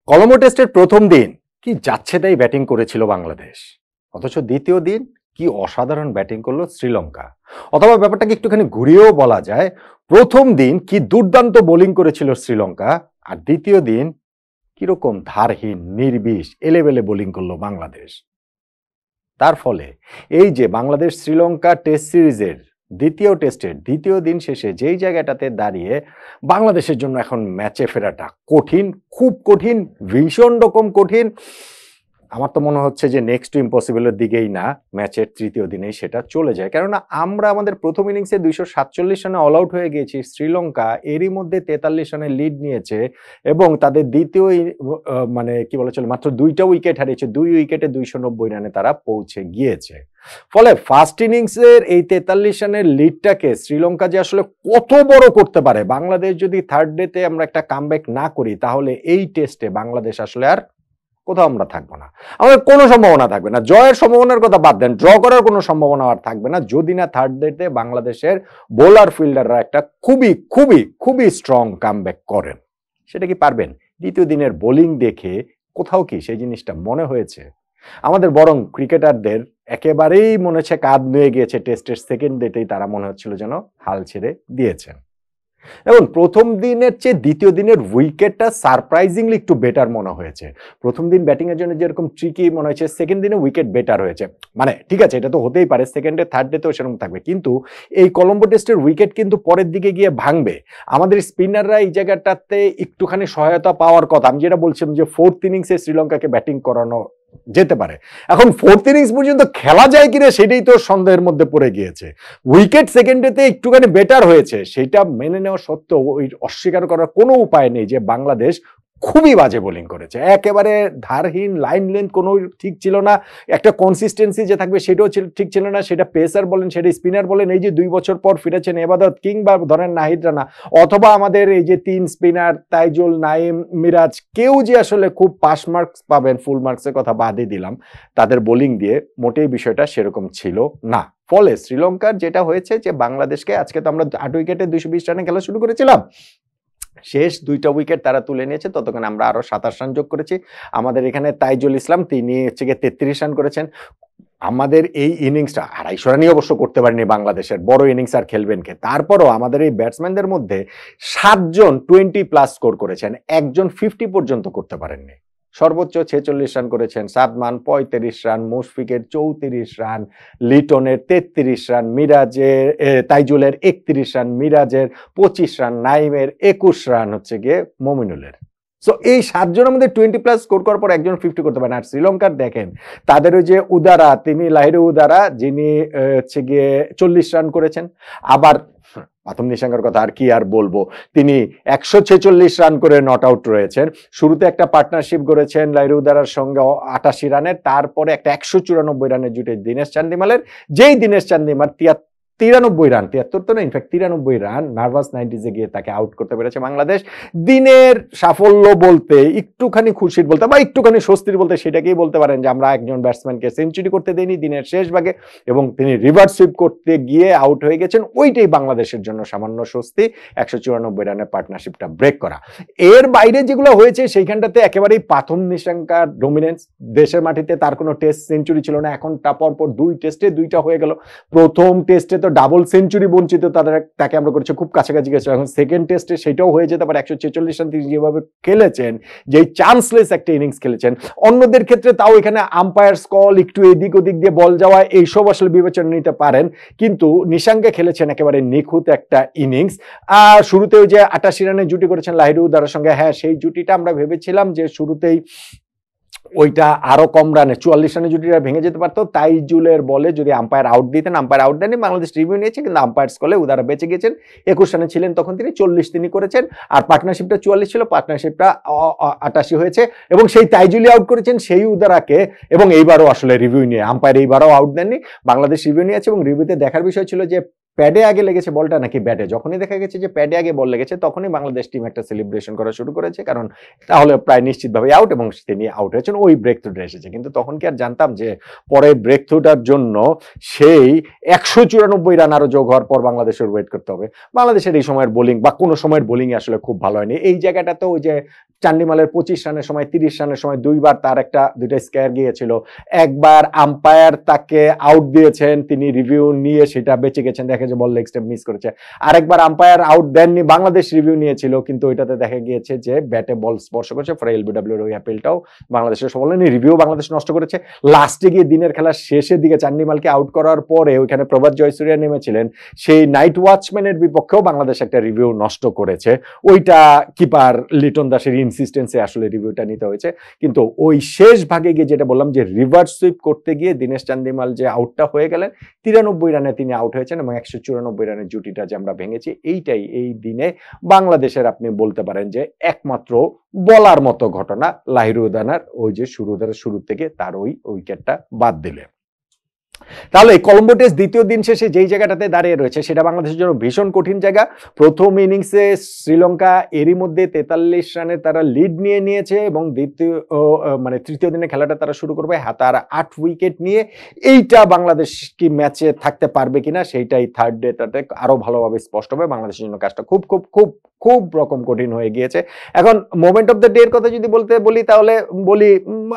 কলম্বো টেস্টের প্রথম দিন কি যাচ্ছে তাই ব্যাটিং করেছিল বাংলাদেশ, অথচ দ্বিতীয় দিন কি অসাধারণ ব্যাটিং করলো শ্রীলঙ্কা। অথবা ব্যাপারটাকে একটুখানি ঘুরিয়েও বলা যায়, প্রথম দিন কি দুর্দান্ত বোলিং করেছিল শ্রীলঙ্কা, আর দ্বিতীয় দিন কিরকম ধারহীন নির্বিষ এলেবেলে বোলিং করলো বাংলাদেশ। তার ফলে এই যে বাংলাদেশ শ্রীলঙ্কা টেস্ট সিরিজের দ্বিতীয় টেস্টের দ্বিতীয় দিন শেষে যেই জায়গাটাতে দাঁড়িয়ে বাংলাদেশের জন্য এখন ম্যাচে ফেরাটা কঠিন, খুব কঠিন, ভীষণ রকম কঠিন। আমার তো মনে হচ্ছে যে নেক্সট টু ইম্পসিবলের দিকেই না, ম্যাচের তৃতীয় দিনেই সেটা চলে যায়। কেননা আমরা আমাদের প্রথম ইনিংসে 247 রানে অল আউট হয়ে গিয়েছি, শ্রীলঙ্কা এরই মধ্যে 43 রানের লিড নিয়েছে এবং তাদের দ্বিতীয় মানে কি বলা চলে মাত্র 2টা উইকেট হারিয়েছে, 2 উইকেটে 290 রানে তারা পৌঁছে গিয়েছে। ফলে ফার্স্ট ইনিংসের এই 43 রানের লিডটাকে শ্রীলঙ্কা যে আসলে কত বড় করতে পারে, বাংলাদেশ যদি থার্ড ডেতে আমরা একটা কামব্যাক না করি তাহলে এই টেস্টে বাংলাদেশ আসলে আর কোথাও আমরা থাকবো না, আমাদের কোনো সম্ভাবনা থাকবে না। জয়ের সম্ভাবনার কথা বাদ দেন, ড্র করার কোনো সম্ভাবনা আর থাকবে না যদি না থার্ড ডেতে বাংলাদেশের বোলার ফিল্ডাররা একটা খুবই খুবই খুবই স্ট্রং কামব্যাক করেন। সেটা কি পারবেন? দ্বিতীয় দিনের বোলিং দেখে কোথাও কি সেই জিনিসটা মনে হয়েছে? আমাদের বরং ক্রিকেটারদের একেবারেই মনে হচ্ছে কাঁধ নুয়ে গিয়েছে, টেস্টের সেকেন্ড ডেটেই তারা মনে হচ্ছিল যেন হাল ছেড়ে দিয়েছেন। এবং প্রথম দিনের চেয়ে দ্বিতীয় দিনের উইকেটটা সারপ্রাইজিংলি একটু বেটার মনে হয়েছে। প্রথম দিন ব্যাটিং এর জন্য যেরকম ট্রিকি মনে হয়েছে, সেকেন্ড দিনে উইকেট বেটার হয়েছে। মানে ঠিক আছে, এটা তো হতেই পারে, সেকেন্ড ডে থার্ড ডে তো সেরকম থাকবে, কিন্তু এই কলম্বো টেস্টের উইকেট কিন্তু পরের দিকে গিয়ে ভাঙবে। আমাদের স্পিনাররা এই জায়গাটাতে একটুখানি সহায়তা পাওয়ার কথা। আমি যেটা বলছিলাম যে ফোর্থ ইনিংসে শ্রীলঙ্কাকে ব্যাটিং করানো যেতে পারে, এখন ফোর্থ ইনিংস পর্যন্ত খেলা যায় কিনা সেটাই তো সন্দেহের মধ্যে পড়ে গিয়েছে। উইকেট সেকেন্ড ডেতে একটুখানি বেটার হয়েছে, সেটা মেনে নেওয়া সত্ত্বেও ওই অস্বীকার করার কোনো উপায় নেই যে বাংলাদেশ খুবই বাজে বোলিং করেছে, একেবারে ধারহীন, লাইন লেন্থ কোনো ঠিক ছিল না, একটা কনসিস্টেন্সি যে থাকবে সেটাও ঠিক ছিল না। সেটা পেসার বলেন, সেটা স্পিনার বলেন, এই যে 2 বছর পর ফিরেছেন এবাদত কিংবা ধরেন নাহিদ রানা, অথবা আমাদের এই যে 3 স্পিনার তাইজুল, নাইম, মিরাজ, কেউ যে আসলে খুব পাস মার্কস পাবেন, ফুল মার্কসের কথা বাদই দিলাম, তাদের বোলিং দিয়ে মোটেই বিষয়টা সেরকম ছিল না। ফলে শ্রীলঙ্কার যেটা হয়েছে যে বাংলাদেশকে, আজকে তো আমরা 8 উইকেটে 220 রানে খেলা শুরু করেছিলাম, শেষ 2টা উইকেট তারা তুলে নিয়েছে, ততক্ষণ আমরা আরো 27 রান যোগ করেছি। আমাদের এখানে তাইজুল ইসলাম তিনি হচ্ছে গিয়ে 33 রান করেছেন। আমাদের এই ইনিংসটা 250 রানই অবশ্য করতে পারেনি বাংলাদেশের, বড় ইনিংস আর খেলবেন কে। তারপরও আমাদের এই ব্যাটসম্যানদের মধ্যে 7 জন 20+ স্কোর করেছেন, একজন 50 পর্যন্ত করতে পারেননি। সর্বোচ্চ 46 রান করেছেন সাদমান, 35 রান, মুশফিকের 34 রান, লিটনের 33 রান, মিরাজের তাইজুলের 31 রান, মিরাজের 25 রান, নাইমের 21 রান হচ্ছে গিয়ে মমিনুলের। সো এই 7 জন আমাদের 20+ স্কোর করার পর একজন 50 করতে পারেন। আর শ্রীলঙ্কার দেখেন, তাদের ওই যে উদারা, তিনি লাহিরু উদারা, যিনি হচ্ছে গিয়ে 40 রান করেছেন। আবার প্রথম নিশাঙ্কার কথা আর কি আর বলবো, তিনি 146 রান করে নট আউট রয়েছেন। শুরুতে একটা পার্টনারশিপ করেছেন লাহিরু উদারার সঙ্গে 88 রানের, তারপরে একটা 194 রানের জুটে দীনেশ চান্দিমালের, যেই দীনেশ চান্দিমাল 93 রান, 73 তো না, ইনফ্যাক্ট 93 রান নার্ভাস 90s-এ গিয়ে তাকে আউট করতে পেরেছে বাংলাদেশ। দিনের সাফল্য বলতে একটুখানি খুশির বলতে বা একটুখানি স্বস্তির বলতে সেটাকেই বলতে পারেন যে আমরা একজন ব্যাটসম্যানকে সেঞ্চুরি করতে দেইনি দিনের শেষ ভাগে এবং তিনি রিভার্স সুইপ করতে গিয়ে আউট হয়ে গেছেন, ওইটাই বাংলাদেশের জন্য সামান্য স্বস্তি, 194 রানের পার্টনারশিপটা ব্রেক করা। এর বাইরে যেগুলো হয়েছে সেইখানটাতে একেবারেই প্রথম নিশাঙ্কার ডমিনেন্স, দেশের মাটিতে তার কোনো টেস্ট সেঞ্চুরি ছিল না, এখন পরপর 2 টেস্টে 2টা হয়ে গেল। প্রথম টেস্টে ডাবল সেঞ্চুরি বঞ্চিত তাকে আমরা করেছি, খুব কাছাকাছি গেছে। এখন সেকেন্ড টেস্টে সেটাও হয়ে যেতে পারে। 146 রান তিনি যেভাবে খেলেছেন, যেই চান্সলেস একটা ইনিংস খেলেছেন, অন্যদের ক্ষেত্রে তাও এখানে আম্পায়ার্স কল, একটু এদিক ওদিক দিয়ে বল যাওয়া, এইসব আসলে বিবেচনা নিতে পারেন, কিন্তু নিশাঙ্কে খেলেছেন একেবারে নিখুঁত একটা ইনিংস। আর শুরুতে ওই যে 88 রানের জুটি করেছেন লাহিরু উদারার সঙ্গে, হ্যাঁ সেই জুটিটা আমরা ভেবেছিলাম যে শুরুতেই ওইটা আরো কম রানে 44 রানের জুটিটা ভেঙে যেতে পারতো, তাইজুলের বলে যদি আম্পায়ার আউট দিতেন। আম্পায়ার আউট দেননি, বাংলাদেশ রিভিউ নিয়েছে, কিন্তু আম্পায়ার্স কলে উদারা বেঁচে গেছেন। 21 রানে ছিলেন তখন তিনি, 40 তিনি করেছেন, আর পার্টনারশিপটা 44 ছিল, পার্টনারশিপটা 88 হয়েছে এবং সেই তাইজুলি আউট করেছেন সেই উদারাকে। এবং এইবারও আসলে রিভিউ নিয়ে আম্পায়ার এইবারও আউট দেননি, বাংলাদেশ রিভিউ নিয়েছে এবং রিভিউতে দেখার বিষয় ছিল যে প্যাডে আগে লেগেছে বলটা নাকি ব্যাটে, যখনই দেখা গেছে যে প্যাডে আগে বল লেগেছে তখনই বাংলাদেশ টিম একটা সেলিব্রেশন করা শুরু করেছে, কারণ তাহলে প্রায় নিশ্চিতভাবে আউট, এবং তিনি আউট হয়েছেন, ওই ব্রেক থ্রুটা এসেছে। কিন্তু তখন কি আর জানতাম যে পরে ব্রেক থ্রুটার জন্য সেই 194 রান আরো যোগ হওয়ার পর বাংলাদেশের ওয়েট করতে হবে। বাংলাদেশের এই সময়ের বোলিং বা কোনো সময়ের বোলিং আসলে খুব ভালো হয়নি। এই জায়গাটাতে ওই যে চান্ডিমালের 25 রানের সময় 30 রানের সময় দুইবার তার দুইটা স্কোয়ার গিয়েছিল, একবার আম্পায়ার তাকে আউট দিয়েছেন, তিনি রিভিউ নিয়ে সেটা বেঁচে গেছেন, দেখা যায় বল লেগ স্টেপ মিস করেছে। আরেকবার আম্পায়ার আউট দেননি, বাংলাদেশ রিভিউ নিয়েছিল, কিন্তু ওইটাতে দেখা গিয়েছে যে ব্যাটে বল স্পর্শ করেছে, ফলে এলবিডব্লিউর ওই অ্যাপিলটাও বাংলাদেশের সফল হয়নি, রিভিউ বাংলাদেশ নষ্ট করেছে। লাস্টে গিয়ে দিনের খেলার শেষের দিকে চান্ডিমালকে আউট করার পরে ওইখানে প্রভাত জয়সূরিয়া নেমেছিলেন, সেই নাইট ওয়াচম্যানের বিপক্ষেও বাংলাদেশ একটা রিভিউ নষ্ট করেছে, ওইটা কিপার লিটন দাসের ইনসিস্টেন্সে আসলে রিভিউটা নিতে হয়েছে। কিন্তু ওই শেষ ভাগে গিয়ে যেটা বললাম যে রিভার্স সুইপ করতে গিয়ে দীনেশ চান্দিমাল যে আউটটা হয়ে গেলেন, 93 রানে তিনি আউট হয়েছেন, এবং 194 রানের জুটিটা যে আমরা ভেঙেছি, এইটাই এই দিনে বাংলাদেশের আপনি বলতে পারেন যে একমাত্র বলার মতো ঘটনা, লাহিরুদ্দিনের ওই যে শুরু থেকে তার ওই উইকেটটা বাদ দিলে। তাহলে কলম্বো টেস্ট দ্বিতীয় দিন শেষে যেই জায়গাটাতে দাঁড়িয়ে রয়েছে সেটা বাংলাদেশের জন্য ভীষণ কঠিন জায়গা। প্রথম ইনিংসে শ্রীলঙ্কা এরই মধ্যে 43 রানে তারা লিড নিয়ে নিয়েছে, এবং তৃতীয় দিনে খেলাটা তারা শুরু করবে হাতার 8 উইকেট নিয়ে। এইটা বাংলাদেশ কি ম্যাচে থাকতে পারবে কিনা সেইটাই থার্ড ডে তাতে আরো ভালোভাবে স্পষ্ট হবে। বাংলাদেশের জন্য কাজটা খুব খুব খুব খুব রকম কঠিন হয়ে গিয়েছে। এখন মোমেন্ট অফ দ্য ডে এর কথা যদি বলি তাহলে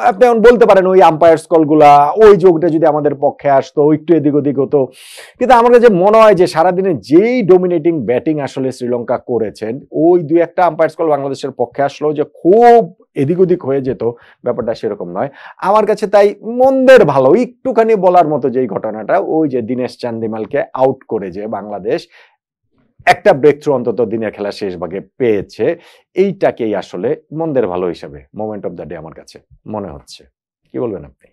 আপনি বলতে পারেন ওই আম্পায়ার্স কলগুলা, ওই যোগটা যদি আমাদের পক্ষে আসতো, একটু এদিক ওদিক হতো। কিন্তু আমার কাছে মনে হয় যে সারাদিনে যেই ডোমিনেটিং ব্যাটিং আসলে শ্রীলঙ্কা করেছেন, ওই দুই একটা আম্পায়ার্স কল বাংলাদেশের পক্ষে আসলো যে খুব এদিক ওদিক হয়ে যেত, ব্যাপারটা সেরকম নয় আমার কাছে। তাই মন্দের ভালো একটুখানি বলার মতো যেই ঘটনাটা, ওই যে দীনেশ চান্দিমালকে আউট করে যে বাংলাদেশ একটা ব্রেক থ্রু অন্তত দিনের খেলা শেষ ভাগে পেয়েছে, এইটাকেই আসলে মন্দের ভালো হিসাবে মোমেন্ট অফ দ্য ডে আমার কাছে মনে হচ্ছে। কি বলবেন আপনি?